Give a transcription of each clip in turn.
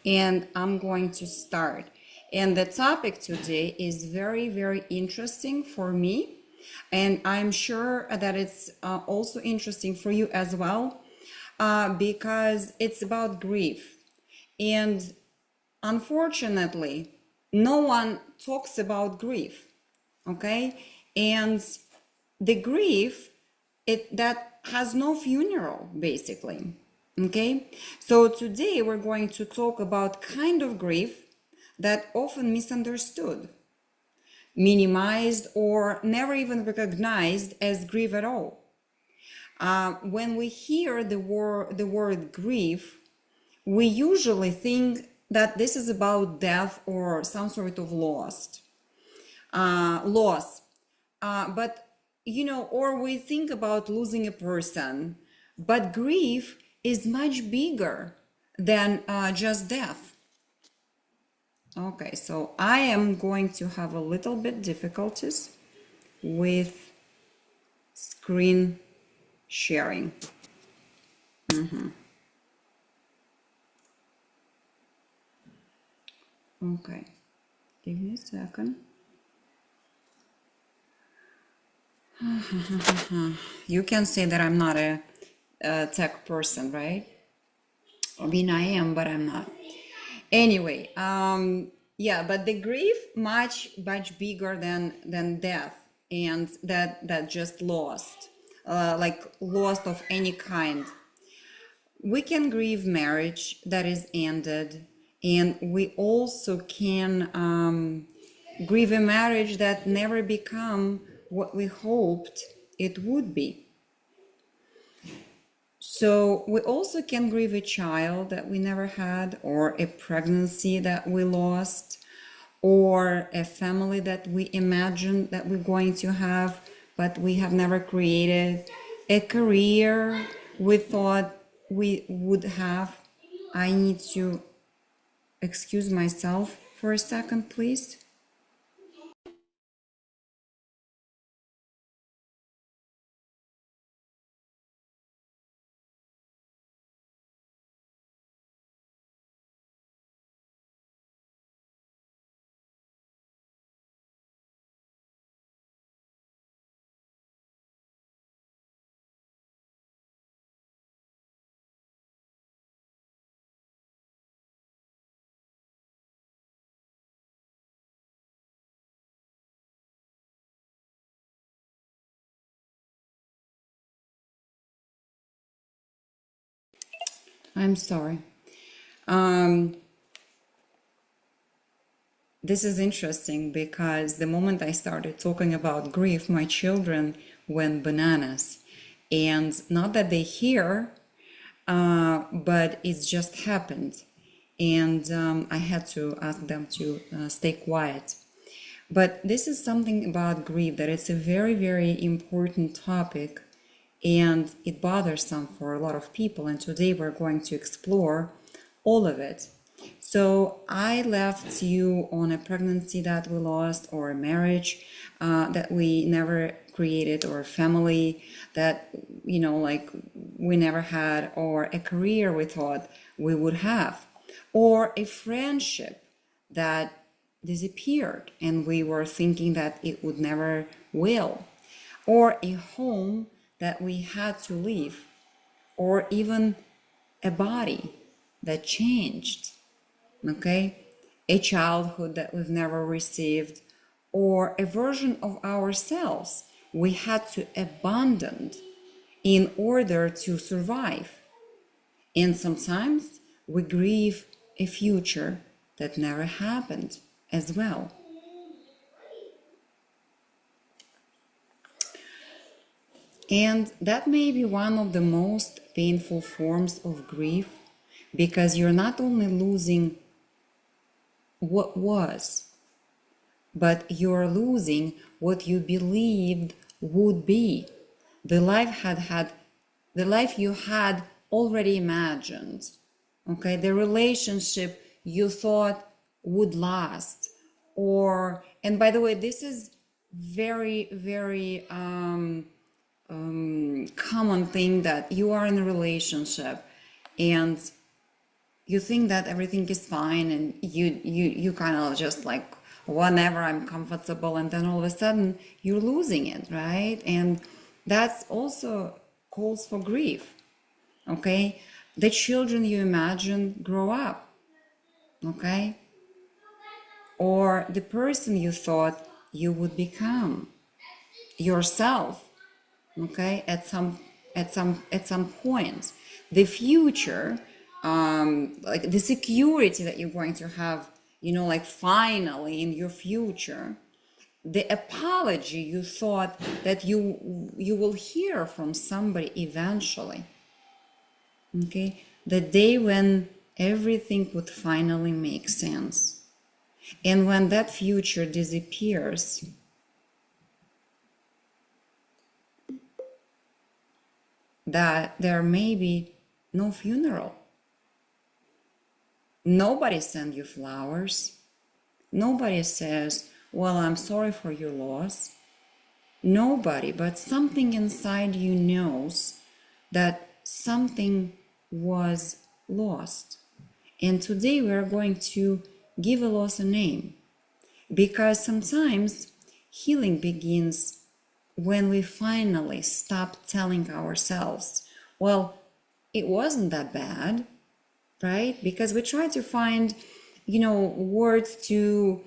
and I'm going to start. And the topic today is very, very interesting for me, and I'm sure that it's also interesting for you as well, because it's about grief. And unfortunately, no one talks about grief, okay? And the grief, it that has no funeral, basically. Okay, so today we're going to talk about kind of grief that often misunderstood, minimized, or never even recognized as grief at all. When we hear the word grief, we usually think that this is about death or some sort of loss. But or we think about losing a person, but grief is much bigger than just death. Okay, so I am going to have a little bit difficulties with screen sharing. Okay, give me a second. You can say that I'm not a tech person, right? I mean, I am, but I'm not. Anyway, yeah, but the grief much bigger than death, and that just lost, like lost of any kind. We can grieve marriage that is ended, and we also can grieve a marriage that never become what we hoped it would be. So we also can grieve a child that we never had, or a pregnancy that we lost, or a family that we imagined that we're going to have, but we have never created, a career we thought we would have. I need to excuse myself for a second, please. I'm sorry. Um, this is interesting because the moment I started talking about grief, my children went bananas. And not that they hear, but it's just happened. And I had to ask them to stay quiet. But this is something about grief that it's a very, very important topic, and it bothers some for a lot of people. And today we're going to explore all of it. So I left you on a pregnancy that we lost, or a marriage that we never created, or a family that, like we never had, or a career we thought we would have, or a friendship that disappeared and we were thinking that it would never will, or a home that we had to leave, or even a body that changed, okay? A childhood that we've never received, or a version of ourselves we had to abandon in order to survive. And sometimes we grieve a future that never happened as well. And that may be one of the most painful forms of grief, because you're not only losing what was, but you're losing what you believed would be. The the life you had already imagined. Okay, the relationship you thought would last. Or, and by the way, this is very, very common thing, that you are in a relationship and You think that everything is fine, and you kind of just like, whenever I'm comfortable, and then all of a sudden you're losing it, right? And that's also calls for grief. Okay, the children you imagine grow up. Okay, or the person you thought you would become yourself. Okay, at some point, the future, like the security that you're going to have, like finally in your future, the apology you thought that you will hear from somebody eventually. Okay, the day when everything would finally make sense, and when that future disappears, that there may be no funeral. Nobody sends you flowers. Nobody says, well, I'm sorry for your loss. Nobody, but something inside you knows that something was lost. And today we are going to give a loss a name, because sometimes healing begins when we finally stop telling ourselves, well, it wasn't that bad, right? Because we try to find, words to,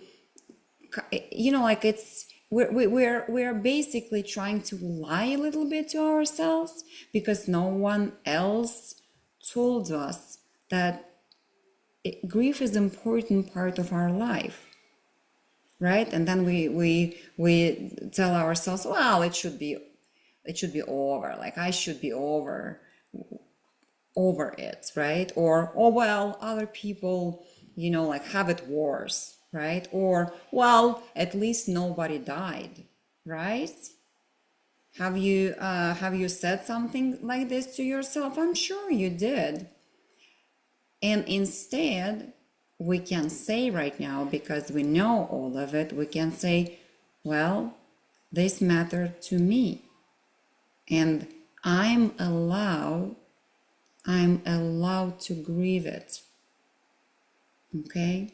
like it's, we're basically trying to lie a little bit to ourselves, because no one else told us that grief is an important part of our life, right? And then we tell ourselves, well, it should be over, like I should be over it, right? Or, oh well, other people, like have it worse, right? Or, well, at least nobody died, right? Have you said something like this to yourself? I'm sure you did. And instead, we can say right now, because we know all of it, we can say, well, this mattered to me, and I'm allowed to grieve it. Okay?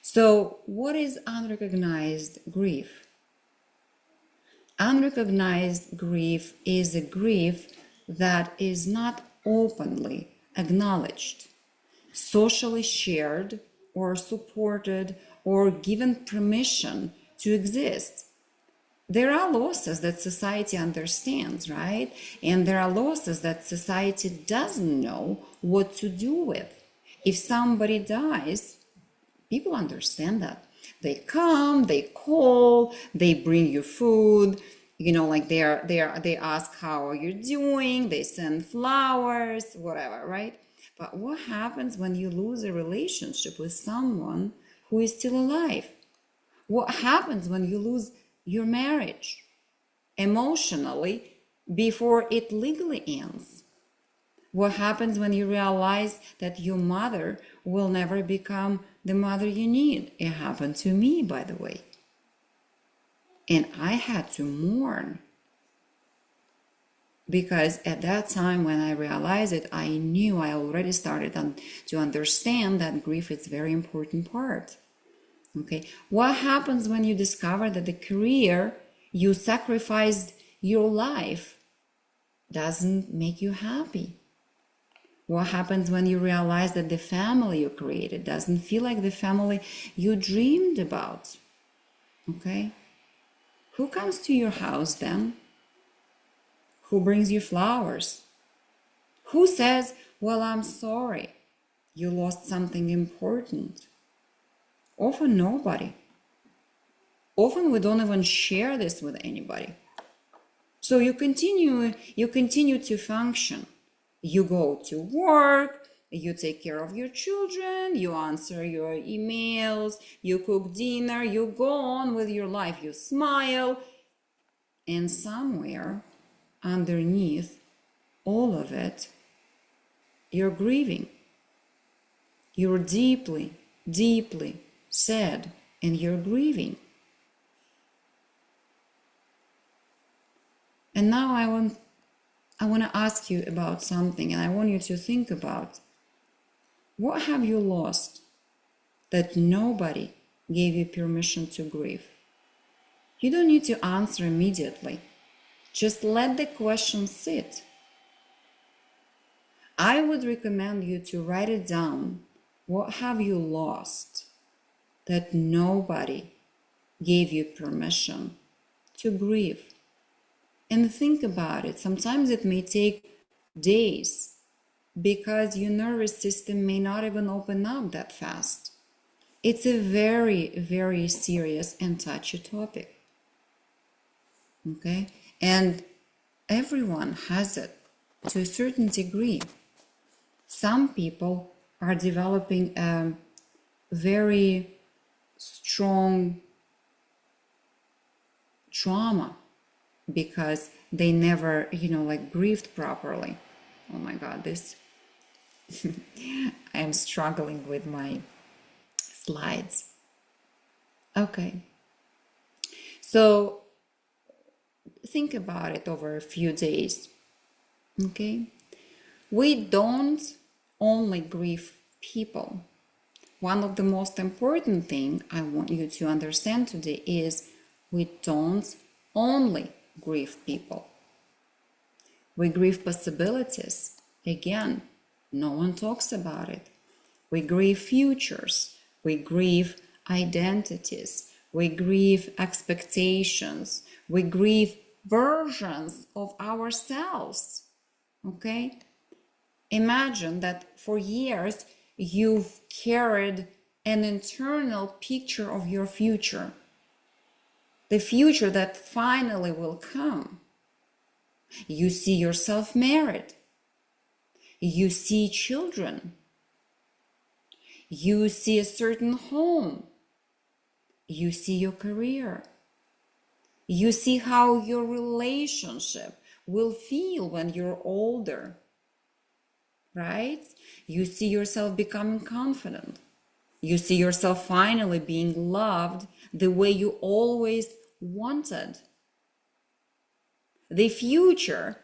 So, what is unrecognized grief? Unrecognized grief is a grief that is not openly acknowledged, socially shared, or supported, or given permission to exist. There are losses that society understands, right? And there are losses that society doesn't know what to do with. If somebody dies, people understand that. They come, they call, they bring you food, like they ask how are you doing, they send flowers, whatever, right? But what happens when you lose a relationship with someone who is still alive? What happens when you lose your marriage emotionally before it legally ends? What happens when you realize that your mother will never become the mother you need? It happened to me, by the way. And I had to mourn, because at that time when I realized it, I knew I already started to understand that grief is a very important part. Okay, what happens when you discover that the career you sacrificed your life doesn't make you happy? What happens when you realize that the family you created doesn't feel like the family you dreamed about? Okay, who comes to your house then? Who brings you flowers? Who says, well, I'm sorry, you lost something important? Often nobody. Often we don't even share this with anybody. So you continue to function. You go to work, you take care of your children, you answer your emails, you cook dinner, you go on with your life, you smile, and somewhere underneath all of it, you're grieving. You're deeply, deeply sad, and you're grieving. And now I want to ask you about something, and I want you to think about What have you lost that nobody gave you permission to grieve? You don't need to answer immediately. Just let the question sit. I would recommend you to write it down. What have you lost that nobody gave you permission to grieve? And think about it. Sometimes it may take days because your nervous system may not even open up that fast. It's a very, very serious and touchy topic. Okay? And everyone has it to a certain degree. Some people are developing a very strong trauma because they never, grieved properly. Oh my God, this, I am struggling with my slides. Okay. So think about it over a few days. Okay. We don't only grieve people. One of the most important things I want you to understand today is we don't only grieve people. We grieve possibilities. Again, no one talks about it. We grieve futures. We grieve identities. We grieve expectations. We grieve versions of ourselves. Okay? Imagine that for years you've carried an internal picture of your future, the future that finally will come. You see yourself married. You see children. You see a certain home. You see your career. You see how your relationship will feel when you're older. Right? You see yourself becoming confident. You see yourself finally being loved the way you always wanted. The future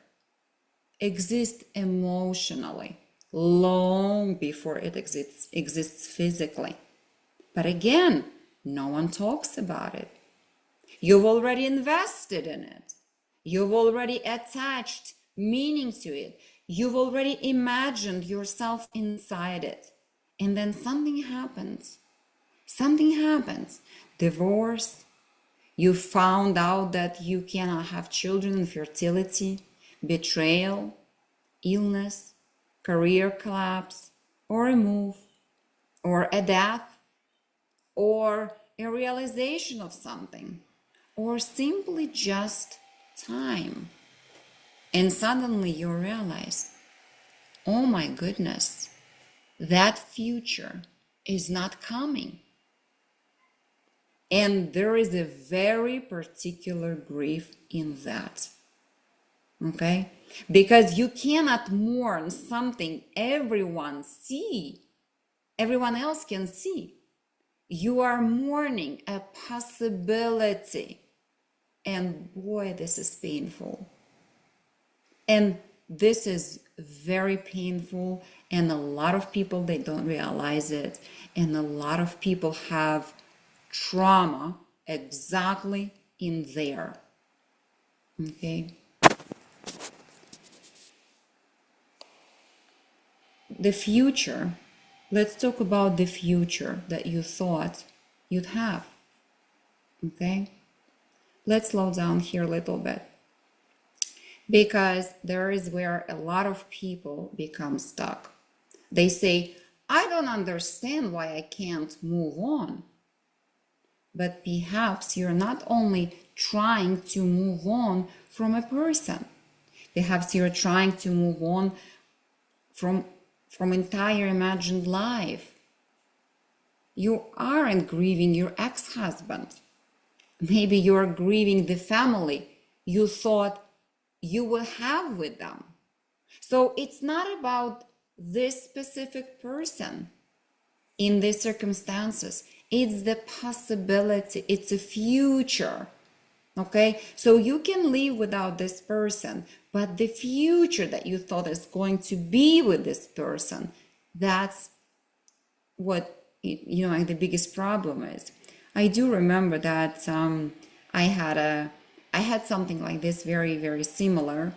exists emotionally long before it exists physically. But again, no one talks about it. You've already invested in it. You've already attached meaning to it. You've already imagined yourself inside it. And then something happens. Something happens. Divorce. You found out that you cannot have children, infertility, betrayal, illness, career collapse, or a move, or a death, or a realization of something, or simply just time. And suddenly you realize, oh my goodness, that future is not coming. And there is a very particular grief in that. Okay? Because you cannot mourn something everyone else can see. You are mourning a possibility. And boy, this is painful. And this is very painful, and a lot of people, they don't realize it, and a lot of people have trauma exactly in there. Okay? The future, let's talk about the future that you thought you'd have. Okay? Let's slow down here a little bit. Because there is where a lot of people become stuck. They say, I don't understand why I can't move on. But perhaps you're not only trying to move on from a person. Perhaps you're trying to move on from entire imagined life. You aren't grieving your ex-husband. Maybe you're grieving the family you thought you will have with them. So it's not about this specific person in these circumstances. It's the possibility. It's a future. Okay? So you can live without this person, but the future that you thought is going to be with this person, that's what like the biggest problem is. I do remember that I had a I had something like this very very similar,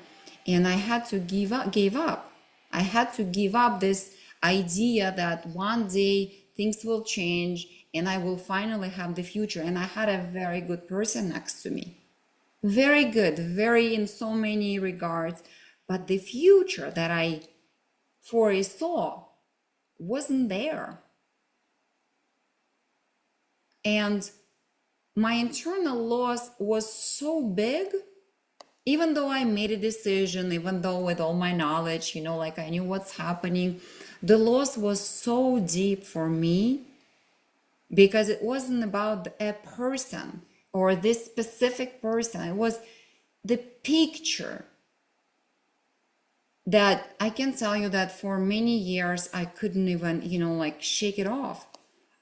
and I had to give up. I had to give up this idea that one day things will change and I will finally have the future. And I had a very good person next to me, very good, very in so many regards, but the future that I foresaw wasn't there. And my internal loss was so big, even though I made a decision, even though with all my knowledge, like I knew what's happening, the loss was so deep for me because it wasn't about a person or this specific person. It was the picture that I can tell you that for many years I couldn't even, like shake it off.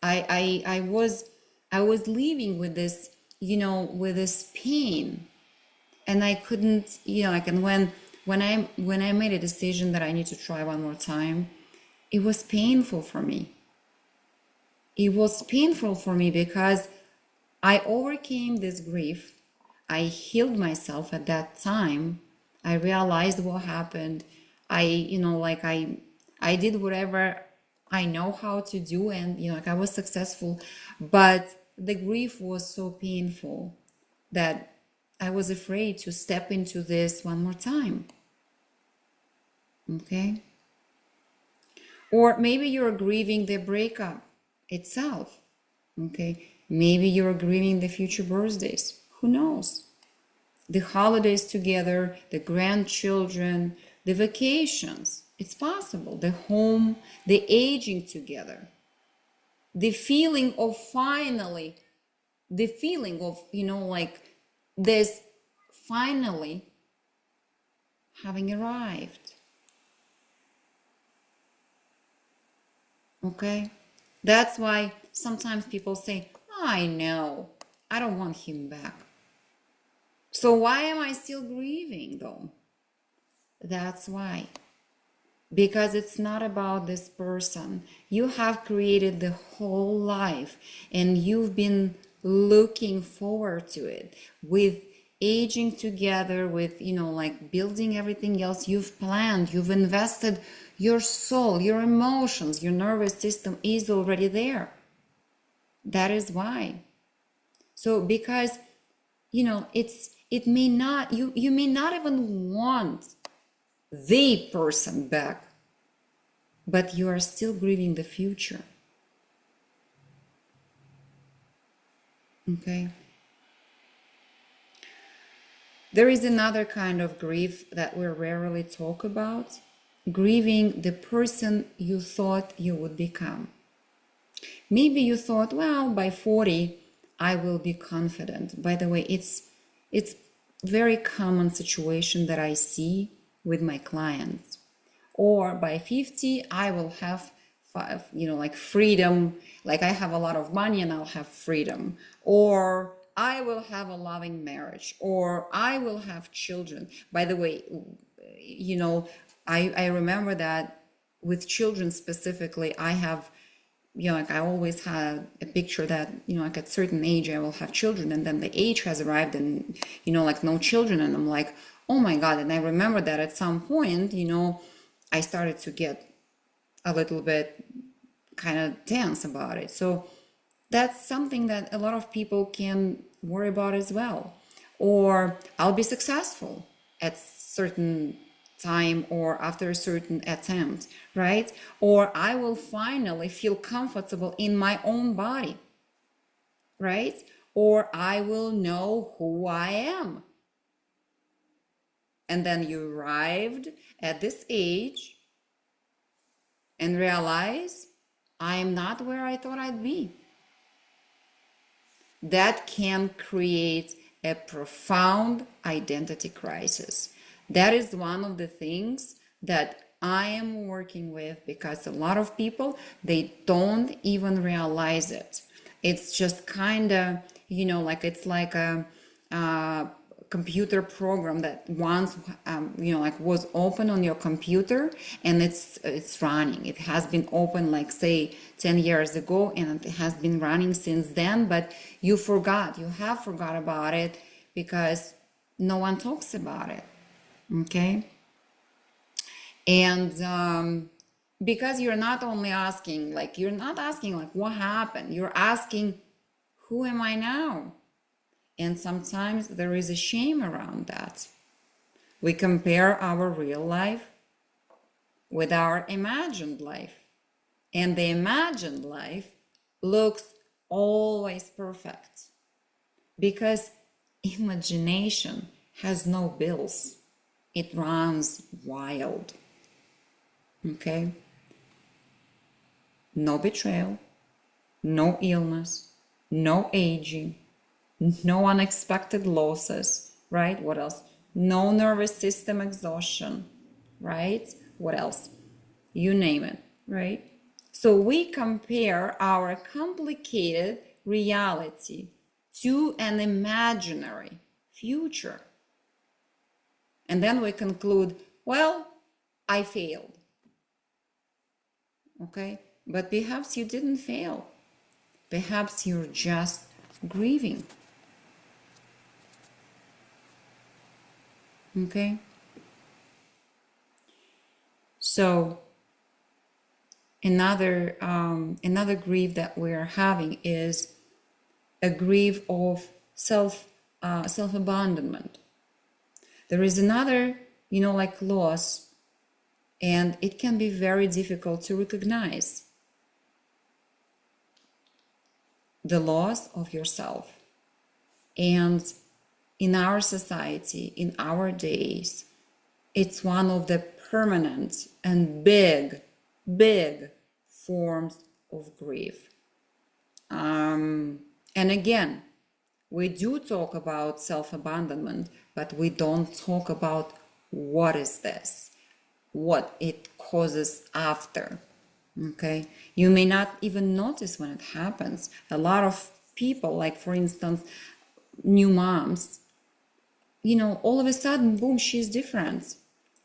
I was living with this, with this pain, and I couldn't, like, and when I made a decision that I need to try one more time, it was painful for me. It was painful for me because I overcame this grief. I healed myself at that time. I realized what happened. I did whatever I know how to do, and like I was successful, but the grief was so painful that I was afraid to step into this one more time. Okay? Or maybe you're grieving the breakup itself. Okay? Maybe you're grieving the future birthdays. Who knows? The holidays together, the grandchildren, the vacations. It's possible. The home, the aging together. The feeling of finally, the feeling of, like this finally having arrived. Okay? That's why sometimes people say, I know, I don't want him back. So why am I still grieving though? That's why. Because it's not about this person. You have created the whole life and you've been looking forward to it with aging together, with, like building everything else you've planned, you've invested your soul, your emotions, your nervous system is already there. That is why. So because, it may not, you may not even want the person back, but you are still grieving the future. Okay? There is another kind of grief that we rarely talk about, grieving the person you thought you would become. Maybe you thought, well, by 40, I will be confident. By the way, it's very common situation that I see with my clients. Or by 50, I will have, like freedom, like I have a lot of money and I'll have freedom. Or I will have a loving marriage, or I will have children. By the way, I remember that with children specifically, I have, like I always had a picture that, like at certain age I will have children, and then the age has arrived and, like no children. And I'm like, oh my God. And I remember that at some point, I started to get a little bit kind of tense about it. So that's something that a lot of people can worry about as well. Or I'll be successful at certain time or after a certain attempt, right? Or I will finally feel comfortable in my own body, right? Or I will know who I am. And then you arrived at this age and realize I am not where I thought I'd be. That can create a profound identity crisis. That is one of the things that I am working with, because a lot of people, they don't even realize it. It's just kind of, like it's like a computer program that once like was open on your computer, and it's running. It has been open, like say 10 years ago, and it has been running since then, but you have forgot about it because no one talks about it. Okay. And because you're not asking like what happened, you're asking, who am I now? And sometimes there is a shame around that. We compare our real life with our imagined life. And the imagined life looks always perfect because imagination has no bills. It runs wild. Okay? No betrayal, no illness, no aging, no unexpected losses, right? What else? No nervous system exhaustion, right? What else? You name it, right? So we compare our complicated reality to an imaginary future. And then we conclude, well, I failed. Okay? But perhaps you didn't fail. Perhaps you're just grieving. Okay? So another grief that we're having is a grief of self-abandonment. There is another, like loss, and it can be very difficult to recognize. The loss of yourself. And in our society, in our days, it's one of the permanent and big forms of grief. And again, we do talk about self-abandonment, but we don't talk about what is this, what it causes after. Okay, you may not even notice when it happens. A lot of people, like for instance, new moms, all of a sudden, boom, she's different.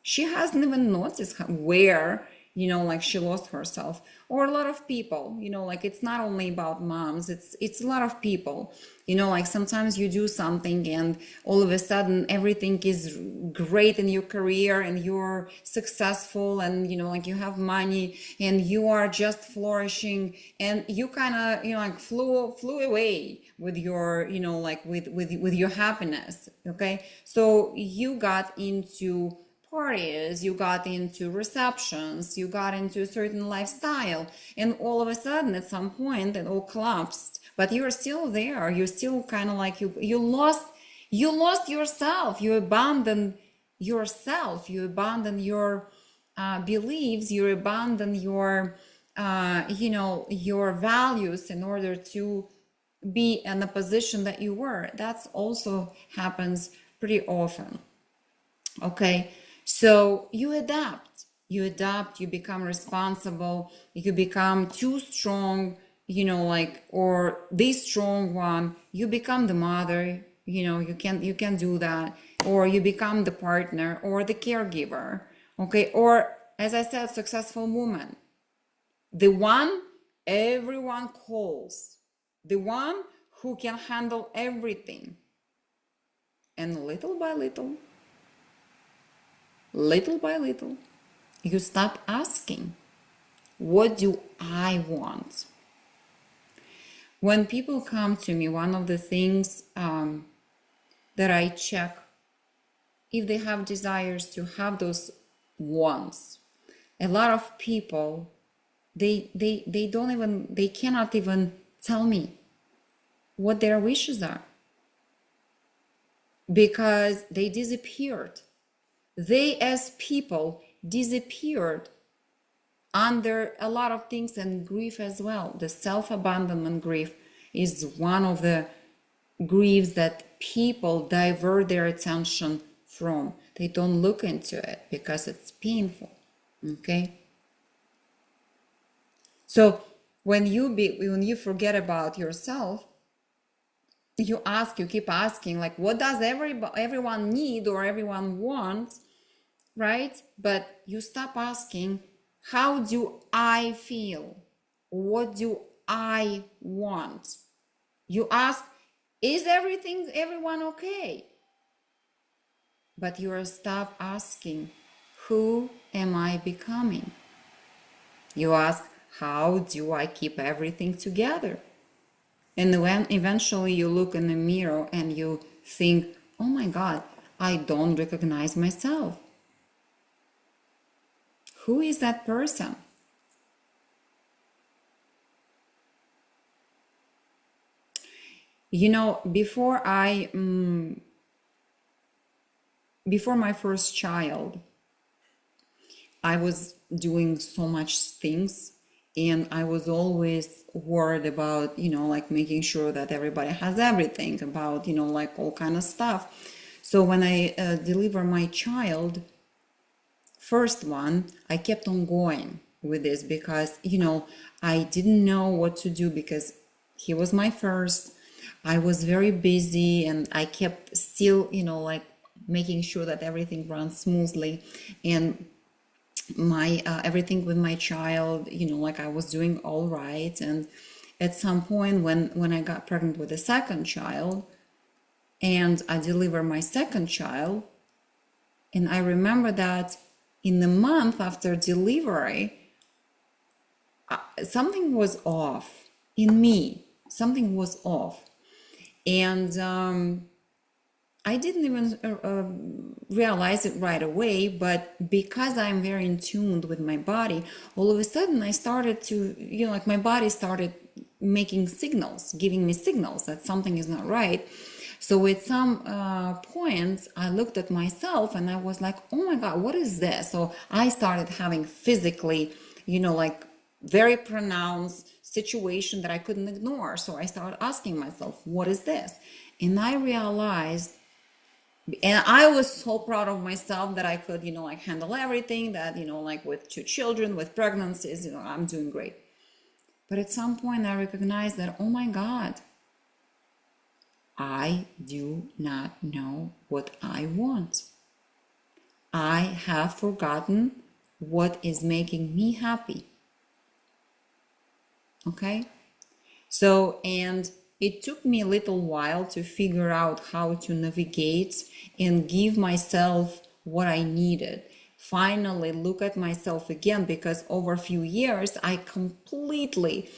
She hasn't even noticed where, like she lost herself. Or a lot of people, like it's not only about moms, it's a lot of people, like sometimes you do something and all of a sudden everything is great in your career and you're successful and, like you have money and you are just flourishing and you kind of, like flew away with your, like with your happiness. Okay. So you got into parties, you got into receptions, you got into a certain lifestyle, and all of a sudden at some point it all collapsed, but you're still there. You're still kind of like you lost yourself. You abandoned yourself. You abandoned your beliefs. You abandon your your values in order to be in the position that you were. That's also happens pretty often. Okay, so you adapt, you become responsible, you become too strong, like, or the strong one, you become the mother, you can do that, or you become the partner or the caregiver. Okay, or as I said, successful woman, the one everyone calls, the one who can handle everything. And little by little, you stop asking, what do I want? When people come to me, one of the things that I check if they have desires to have those wants. A lot of people, they cannot even tell me what their wishes are because they disappeared. They as people disappeared under a lot of things, and grief as well. The self-abandonment grief is one of the griefs that people divert their attention from. They don't look into it because it's painful. Okay? So when you forget about yourself, you keep asking, like, what does everyone need or everyone want, right? But you stop asking, how do I feel? What do I want? You ask, is everyone okay? But you are stop asking, who am I becoming? You ask, how do I keep everything together? And when eventually you look in the mirror and you think, oh my God, I don't recognize myself. Who is that person? You know, before my first child, I was doing so much things, and I was always worried about, like making sure that everybody has everything, about, like all kind of stuff. So when I deliver my child, first one, I kept on going with this because, I didn't know what to do because he was my first. I was very busy and I kept still, like making sure that everything runs smoothly. And my everything with my child, like I was doing all right. And at some point when I got pregnant with the second child and I delivered my second child, and I remember that in the month after delivery, something was off in me. Something was off. And I didn't even realize it right away, but because I'm very in tune with my body, all of a sudden I started to, like my body started making signals, giving me signals that something is not right. So at some points, I looked at myself and I was like, oh my God, what is this? So I started having physically, like very pronounced situation that I couldn't ignore. So I started asking myself, what is this? And I realized, and I was so proud of myself that I could, like handle everything, that, like with 2 children, with pregnancies, I'm doing great. But at some point I recognized that, oh my God, I do not know what I want. I have forgotten what is making me happy. Okay? So, and it took me a little while to figure out how to navigate and give myself what I needed. Finally, look at myself again, because over a few years, I completely,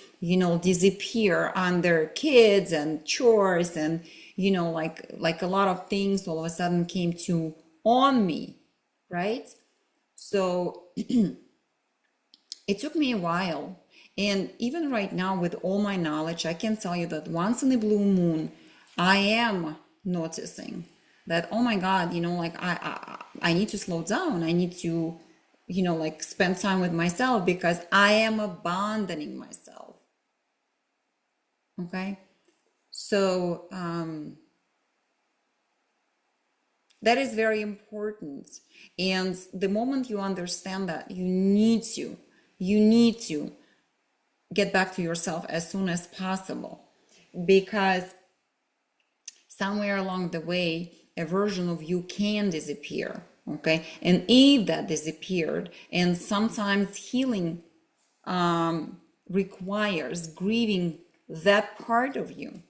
disappear under kids and chores and, like a lot of things all of a sudden came to on me, right? So it took me a while. And even right now, with all my knowledge, I can tell you that once in a blue moon, I am noticing that, oh my God, like I need to slow down. I need to, like spend time with myself because I am abandoning myself. Okay. So that is very important. And the moment you understand that, you need to get back to yourself as soon as possible, because somewhere along the way a version of you can disappear. Okay, and if that disappeared, and sometimes healing requires grieving that part of you,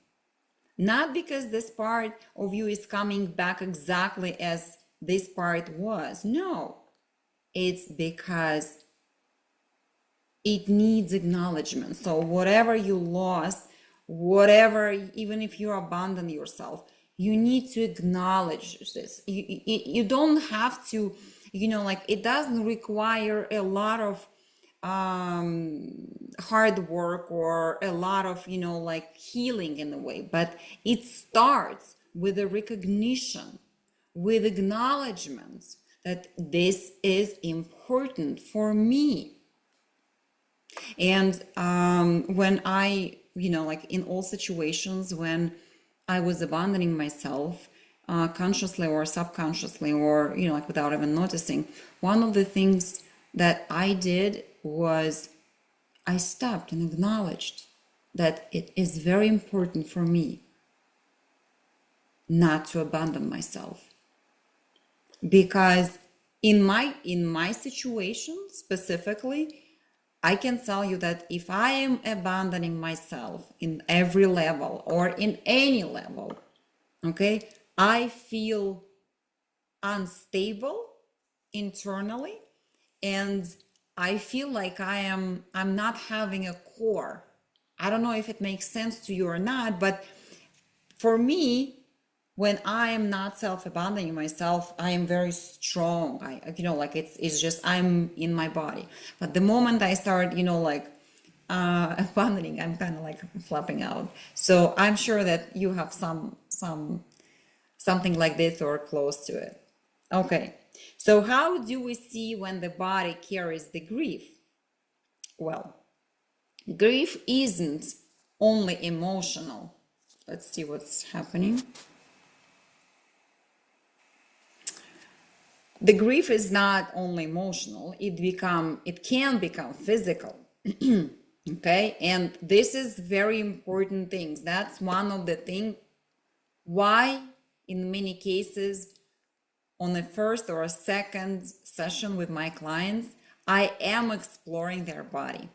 not because this part of you is coming back exactly as this part was. No, it's because it needs acknowledgement. So whatever you lost, whatever, even if you abandon yourself, you need to acknowledge this. You don't have to, like it doesn't require a lot of hard work or a lot of, like healing in a way, but it starts with a recognition, with acknowledgement that this is important for me. And when I, like in all situations when I was abandoning myself, consciously or subconsciously, or, like without even noticing, one of the things that I did was I stopped and acknowledged that it is very important for me. not to abandon myself. Because in my situation specifically, I can tell you that if I am abandoning myself in every level or in any level, okay, I feel unstable internally, and I feel like I'm not having a core. I don't know if it makes sense to you or not, but for me, when I am not self-abandoning myself, I am very strong. Like it's just I'm in my body. But the moment I start, abandoning, I'm kind of like flapping out. So I'm sure that you have something like this or close to it. Okay. So how do we see when the body carries the grief? Well, grief isn't only emotional. Let's see what's happening. The grief is not only emotional, it can become physical. Okay, and this is very important things. That's one of the things why in many cases on a first or a second session with my clients, I am exploring their body.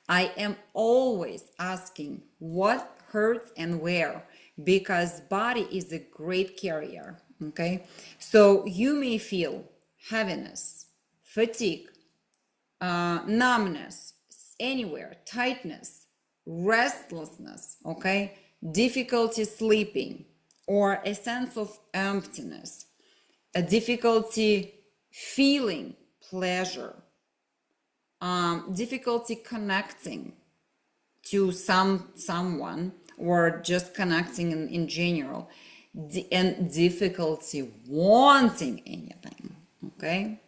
I am always asking what hurts and where, because body is a great carrier. Okay, so you may feel heaviness, fatigue, numbness anywhere, tightness, restlessness, okay, difficulty sleeping, or a sense of emptiness, a difficulty feeling pleasure, difficulty connecting to someone, or just connecting in general, and difficulty wanting anything. Okay.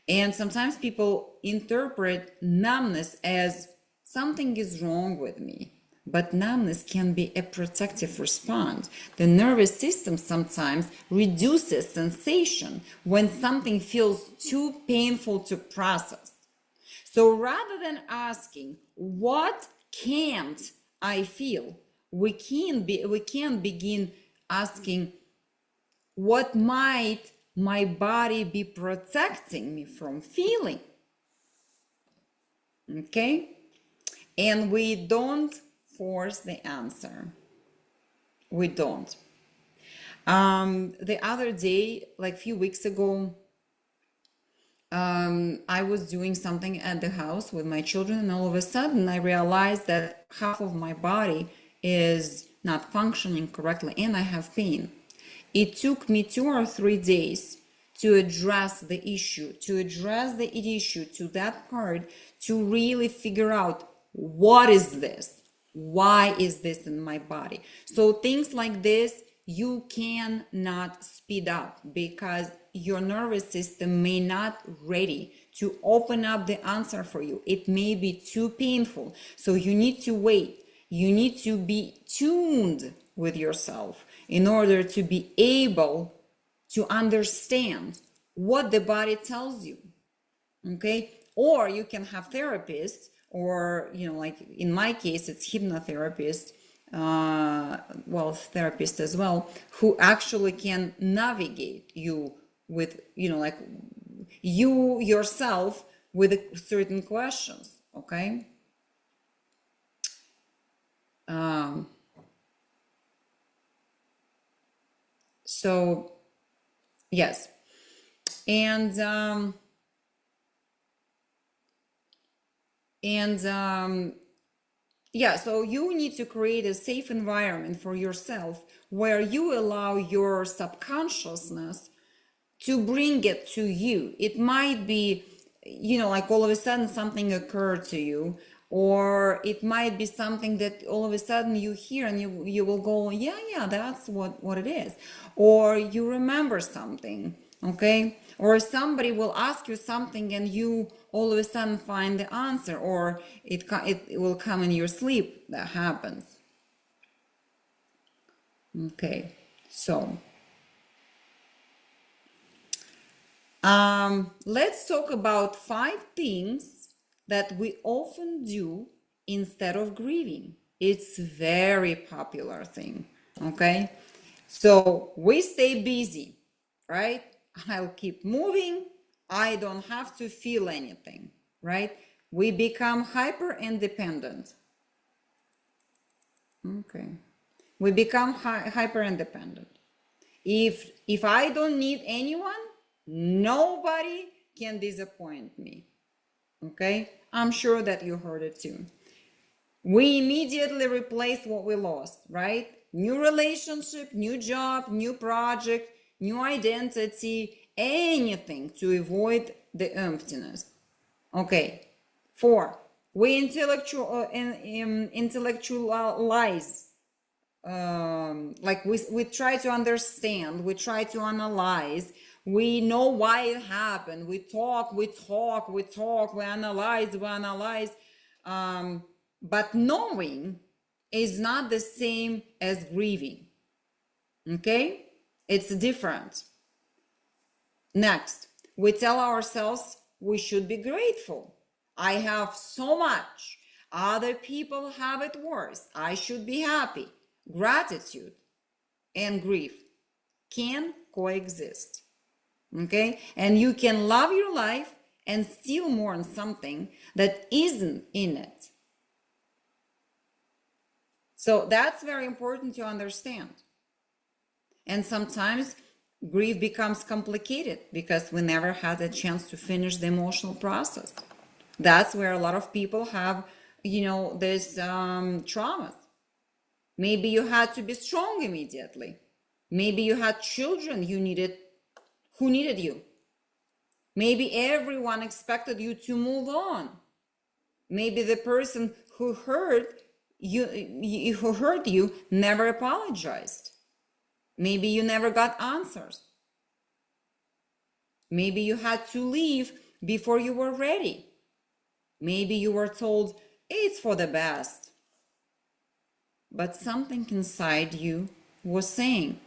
And sometimes people interpret numbness as something is wrong with me. But numbness can be a protective response. The nervous system sometimes reduces sensation when something feels too painful to process. So rather than asking, what can't I feel? We can begin asking, what might my body be protecting me from feeling? Okay? And we don't force the answer. We don't. The other day, like a few weeks ago, I was doing something at the house with my children, and all of a sudden I realized that half of my body is not functioning correctly and I have pain. It took me 2 or 3 days to address the issue, to that part, to really figure out what is this? Why is this in my body? So things like this, you cannot speed up because your nervous system may not ready to open up the answer for you. It may be too painful. So you need to wait. You need to be tuned with yourself in order to be able to understand what the body tells you. Okay? Or you can have therapists, or like in my case it's hypnotherapist, therapist as well, who actually can navigate you with like you yourself with certain questions. Okay. So yes, and yeah, so you need to create a safe environment for yourself where you allow your subconsciousness to bring it to you. It might be, like all of a sudden something occurred to you, or it might be something that all of a sudden you hear and you will go, yeah, that's what it is. Or you remember something, okay? Or somebody will ask you something and you all of a sudden find the answer, or it will come in your sleep. That happens. Okay, so let's talk about 5 things that we often do instead of grieving. It's very popular thing, okay? So we stay busy, right? I'll keep moving. I don't have to feel anything, right? We become hyper independent. Okay. We become hyper independent. If I don't need anyone, nobody can disappoint me. Okay? I'm sure that you heard it too. We immediately replace what we lost, right? New relationship, new job, new project, new identity, anything to avoid the emptiness. Okay. 4, we intellectualize, like we try to understand, we try to analyze, we know why it happened, we talk, we analyze, but knowing is not the same as grieving. Okay, it's different. Next, we tell ourselves we should be grateful. I have so much, other people have it worse, I should be happy. Gratitude and grief can coexist. Okay, and you can love your life and still mourn something that isn't in it. So that's very important to understand. And sometimes grief becomes complicated because we never had a chance to finish the emotional process. That's where a lot of people have, this traumas. Maybe you had to be strong immediately. Maybe you had children who needed you. Maybe everyone expected you to move on. Maybe the person who hurt you never apologized. Maybe you never got answers. Maybe you had to leave before you were ready. Maybe you were told it's for the best. But something inside you was saying,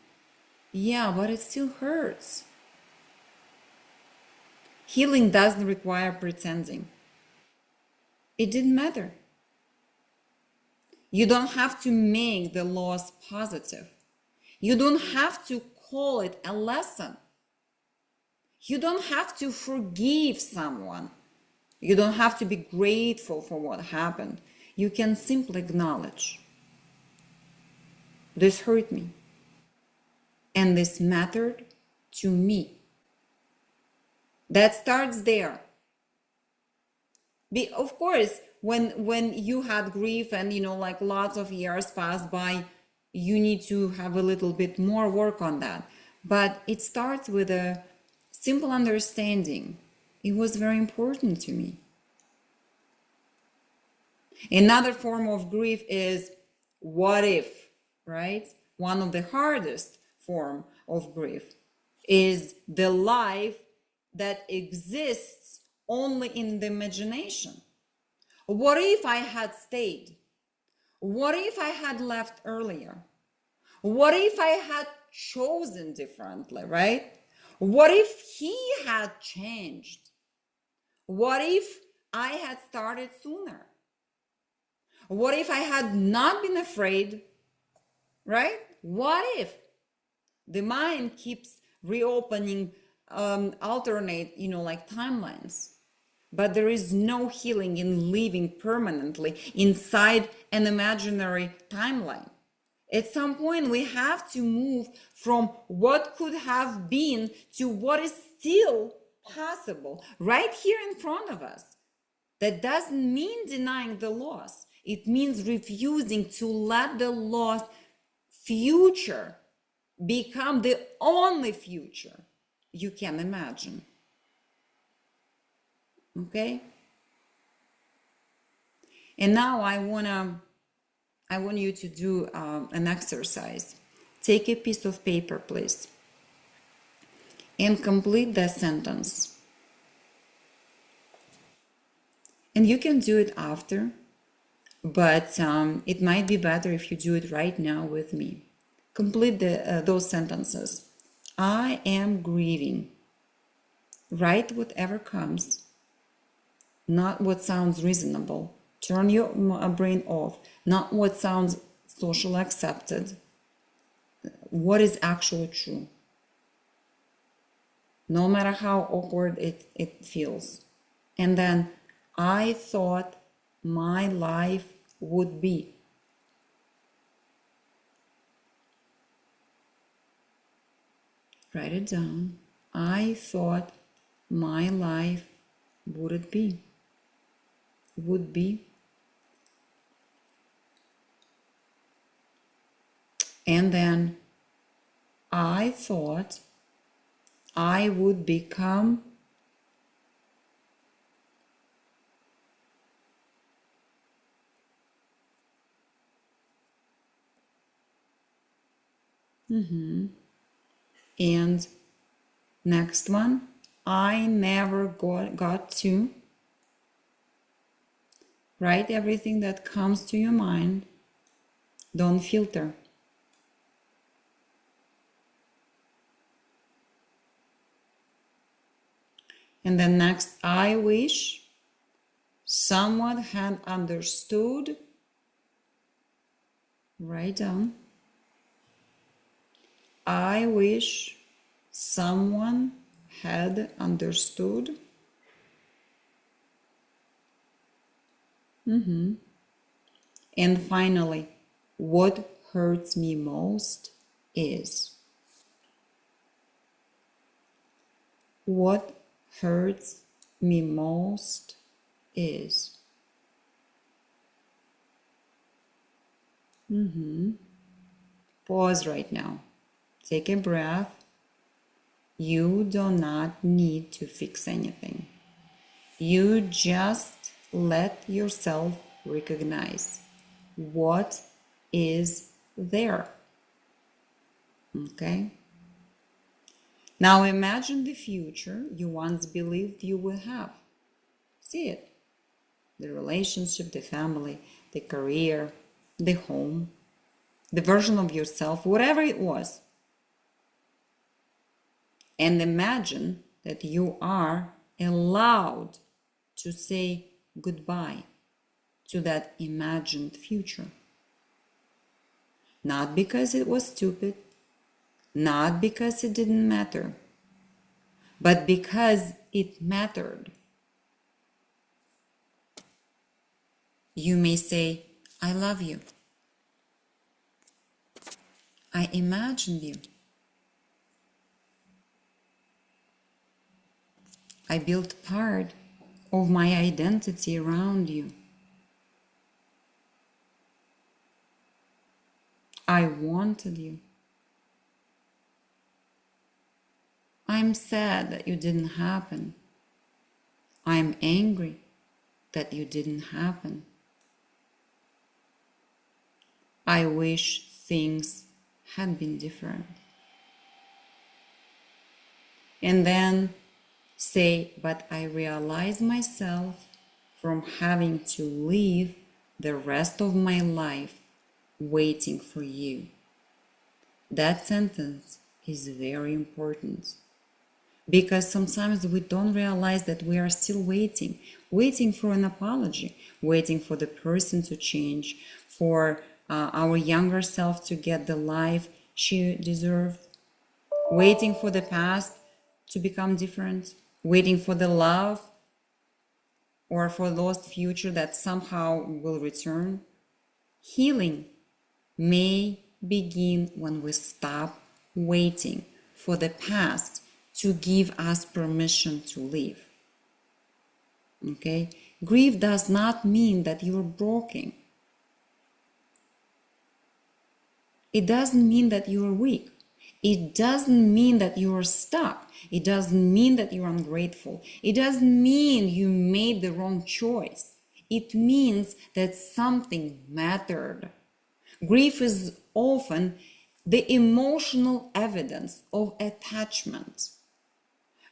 yeah, but it still hurts. Healing doesn't require pretending. It didn't matter. You don't have to make the loss positive. You don't have to call it a lesson. You don't have to forgive someone. You don't have to be grateful for what happened. You can simply acknowledge, this hurt me, and this mattered to me. That starts there. Of course, when you had grief and like lots of years passed by, you need to have a little bit more work on that. But it starts with a simple understanding. It was very important to me. Another form of grief is what if, right? One of the hardest form of grief is the life that exists only in the imagination. What if I had stayed? What if I had left earlier? What if I had chosen differently, right? What if he had changed? What if I had started sooner? What if I had not been afraid, right? What if? The mind keeps reopening alternate, like timelines. But there is no healing in living permanently inside an imaginary timeline. At some point, we have to move from what could have been to what is still possible right here in front of us. That doesn't mean denying the loss. It means refusing to let the lost future become the only future you can imagine. Okay? And now I want you to do an exercise. Take a piece of paper, please, and complete that sentence. And you can do it after, but it might be better if you do it right now with me. Complete those sentences. I am grieving. Write whatever comes, not what sounds reasonable. Turn your brain off, not what sounds socially accepted. what is actually true, no matter how awkward it feels. And then, I thought my life would be. Write it down. I thought my life would be. Would be. And then I thought I would become and next one, I never got to. Write everything that comes to your mind. Don't filter. And then next, I wish someone had understood. Write down. I wish someone had understood. And finally, what hurts me most is. What hurts me most is. Pause right now. Take a breath. You do not need to fix anything. You just let yourself recognize what is there. Okay? Now imagine the future you once believed you would have. See it. The relationship, the family, the career, the home, the version of yourself, whatever it was. And imagine that you are allowed to say goodbye to that imagined future. Not because it was stupid, not because it didn't matter, but because it mattered. You may say, I love you. I imagined you. I built part of my identity around you. I wanted you. I'm sad that you didn't happen. I'm angry that you didn't happen. I wish things had been different. And then say, but I realize myself from having to live the rest of my life waiting for you. That sentence is very important because sometimes we don't realize that we are still waiting for an apology, waiting for the person to change, for our younger self to get the life she deserved, waiting for the past to become different, waiting for the love or for lost future that somehow will return. Healing may begin when we stop waiting for the past to give us permission to live. Okay? Grief does not mean that you're broken. It doesn't mean that you're weak. It doesn't mean that you're stuck. It doesn't mean that you're ungrateful. It doesn't mean you made the wrong choice. It means that something mattered. Grief is often the emotional evidence of attachment.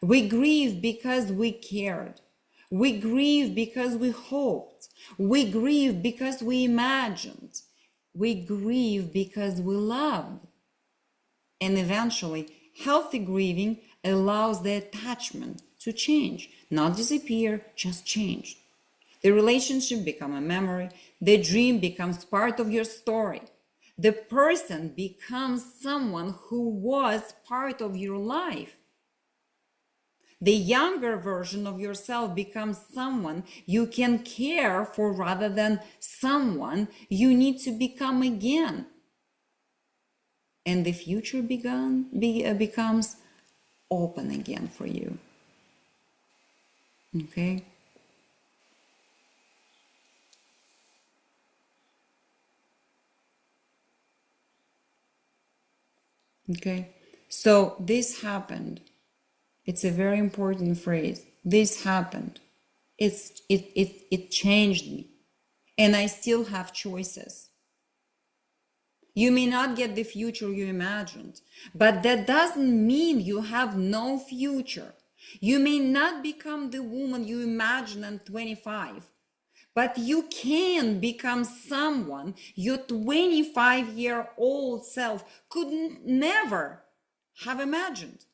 We grieve because we cared. We grieve because we hoped. We grieve because we imagined. We grieve because we loved. And eventually, healthy grieving allows the attachment to change, not disappear, just change. The relationship becomes a memory. The dream becomes part of your story. The person becomes someone who was part of your life. The younger version of yourself becomes someone you can care for rather than someone you need to become again. And the future becomes open again for you. Okay? Okay? So this happened. It's a very important phrase. This happened. It changed me. And I still have choices. You may not get the future you imagined, but that doesn't mean you have no future. You may not become the woman you imagined at 25, but you can become someone your 25-year-old self could never have imagined.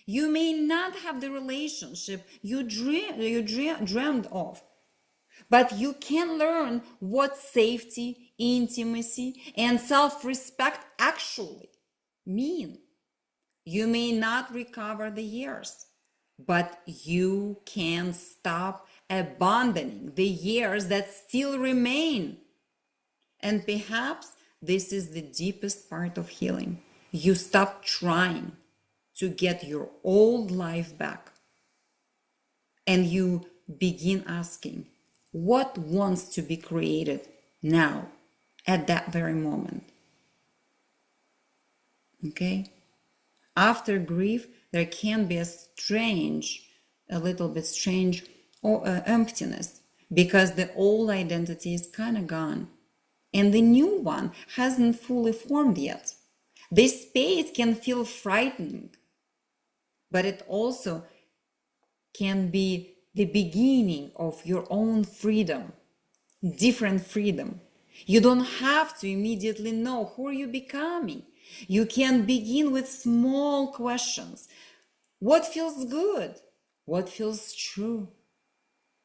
You may not have the relationship you dreamed of, but you can learn what safety, intimacy, and self-respect actually mean. You may not recover the years, but you can stop abandoning the years that still remain. And perhaps this is the deepest part of healing. You stop trying to get your old life back. And you begin asking, what wants to be created now, at that very moment? Okay? After grief, there can be a little bit strange emptiness, because the old identity is kind of gone and the new one hasn't fully formed yet. This space can feel frightening, but it also can be the beginning of your own freedom, different freedom. You don't have to immediately know who you're becoming. You can begin with small questions. What feels good? What feels true?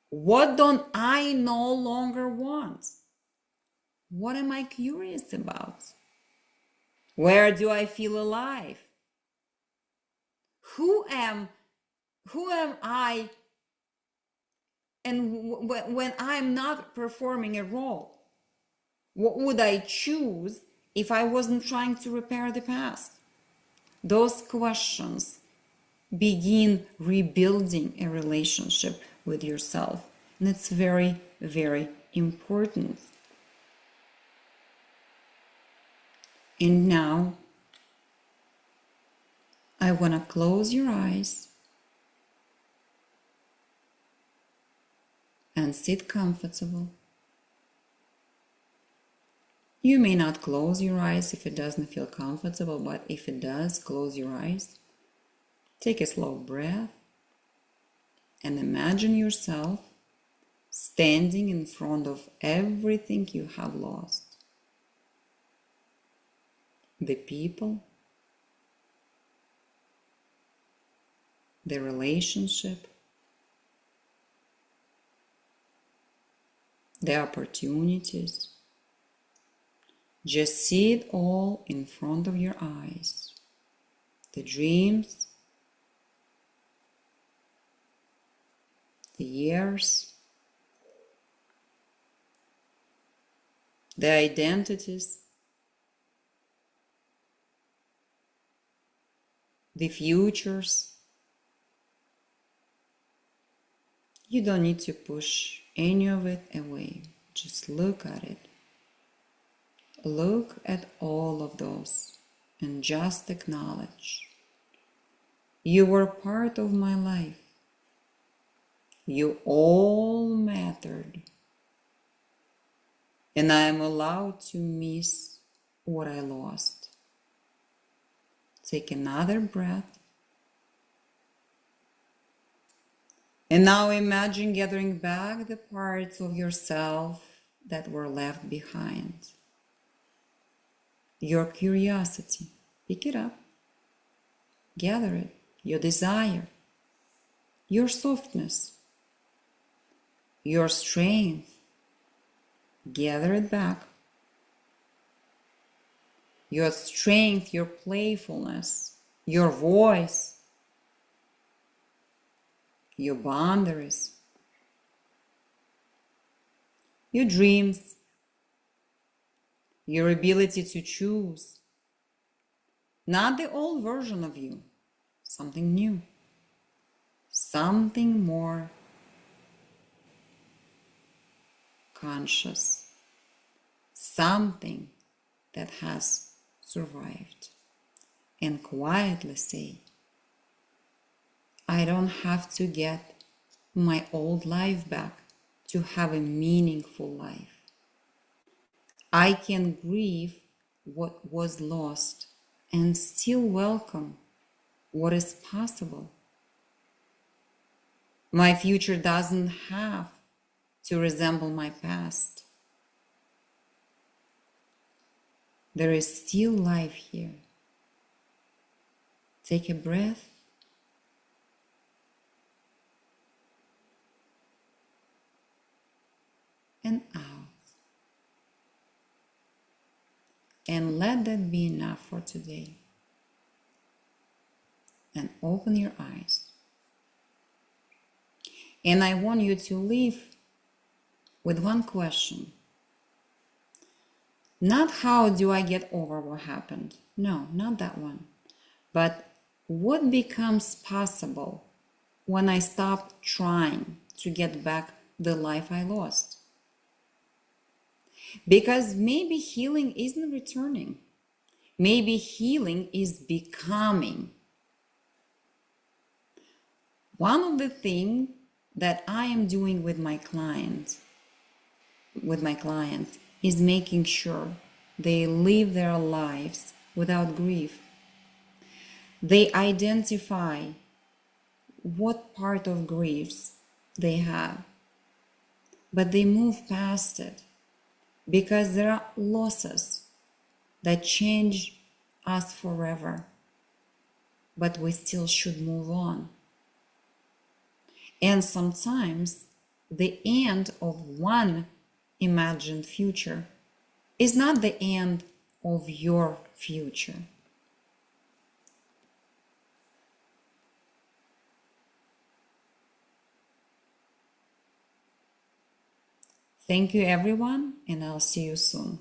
What don't I no longer want? What am I curious about? Where do I feel alive? Who am I? And when I'm not performing a role, what would I choose if I wasn't trying to repair the past? Those questions begin rebuilding a relationship with yourself. And it's very, very important. And now, I want to close your eyes and sit comfortable. You may not close your eyes if it doesn't feel comfortable, but if it does, close your eyes. Take a slow breath and imagine yourself standing in front of everything you have lost. The people, the relationship, the opportunities. Just see it all in front of your eyes. The dreams, the years, the identities, the futures. You don't need to push any of it away. Just look at it. Look at all of those and just acknowledge. You were part of my life. You all mattered. And I am allowed to miss what I lost. Take another breath. And now imagine gathering back the parts of yourself that were left behind. Your curiosity, pick it up, gather it, your desire, your softness, your strength, gather it back. your strength, your playfulness, your voice, your boundaries, your dreams, your ability to choose. Not the old version of you, something new, something more conscious, something that has survived. And quietly say, I don't have to get my old life back to have a meaningful life. I can grieve what was lost and still welcome what is possible. My future doesn't have to resemble my past. There is still life here. Take a breath and out. And let that be enough for today. And open your eyes. And I want you to leave with one question. Not how do I get over what happened? No, not that one. But what becomes possible when I stop trying to get back the life I lost? Because maybe healing isn't returning. Maybe healing is becoming. One of the things that I am doing with my clients is making sure they live their lives without grief. They identify what part of griefs they have, but they move past it because there are losses that change us forever, but we still should move on. And sometimes the end of one imagined future is not the end of your future. Thank you, everyone, and I'll see you soon.